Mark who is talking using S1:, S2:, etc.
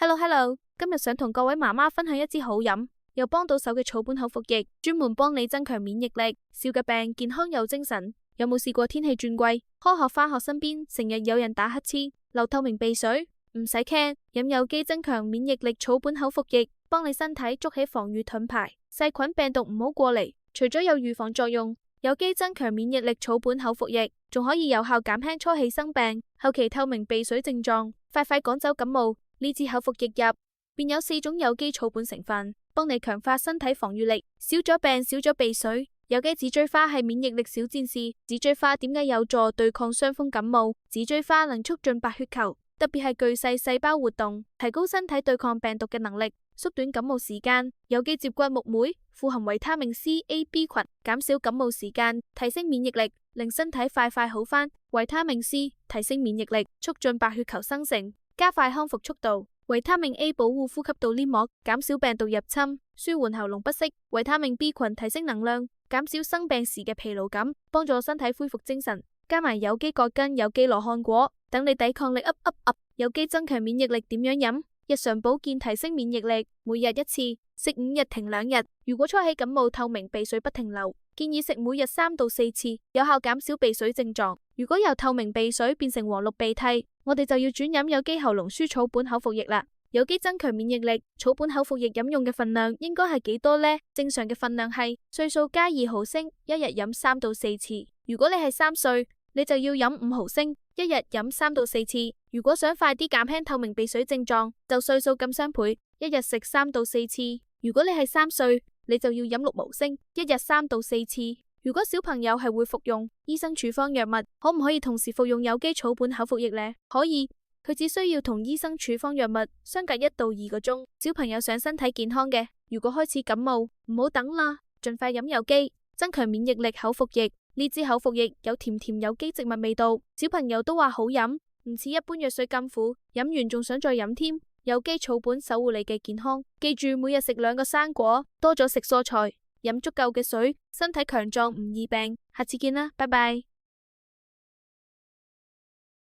S1: Hello，今日想同各位媽媽分享一支好飲又幫到手嘅草本口服液，專門幫你增強免疫力，少嘅病，健康又精神。有冇試過天氣轉季，開學返學身邊成日有人打乞嗤、流透明鼻水？唔使驚，飲有機增強免疫力草本口服液，幫你身體築起防禦盾牌，細菌病毒唔好過嚟。除咗有預防作用，有機增強免疫力草本口服液仲可以有效減輕初期生病、後期透明鼻水症狀，快趕走感冒。呢支口服液入便有4種有機草本成分，幫你強化身體防禦力，少咗病，少咗鼻水。有機紫錐花係免疫力小戰士，紫錐花點解有助對抗傷風感冒？紫錐花能促進白血球，特別係巨細細胞活動，提高身體對抗病毒嘅能力，縮短感冒時間。有機接骨木莓富含維他命 C、A、B 群，減少感冒時間，提升免疫力，令身體快好返。維他命 C 提升免疫力，促進白血球生成，加快康復速度。維他命 A 保護呼吸道黏膜，減少病毒入侵，舒緩喉嚨不適。維他命 B 群提升能量，減少生病時嘅疲勞感，幫助身體恢復精神。加埋有機葛根、有機羅漢果，等你抵抗力 up。有機增強免疫力點樣飲？日常保健提升免疫力，每日1次，食5日停2日。如果初起感冒、透明鼻水不停流，建議食每日3到4次，有效減少鼻水症狀。如果由透明鼻水變成黃綠鼻涕，我哋就要轉飲有機喉嚨舒草本口服液啦。有機增強免疫力草本口服液飲用嘅份量應該係幾多呢？正常嘅份量係歲數加2毫升，一日飲3到4次。如果你係3歲，你就要飲5毫升，一日飲3到4次。如果想快啲減輕透明鼻水症狀，就歲數咁雙倍，一日食3到4次。如果你係3歲，你就要飲6毫升，一日3到4次。如果小朋友係會服用醫生處方藥物，可唔可以同時服用有機草本口服液呢？可以，佢只需要同醫生處方藥物相隔1到2個鐘。小朋友想身體健康嘅，如果開始感冒，唔好等啦，盡快飲有機增強免疫力口服液。呢支口服液有甜有機植物味道，小朋友都話好飲，唔似一般藥水咁苦，飲完仲想再飲添。有機草本守護你嘅健康，記住每日食2個生果，多咗食蔬菜，飲足夠嘅水，身體強壯唔易病。下次見啦，拜拜。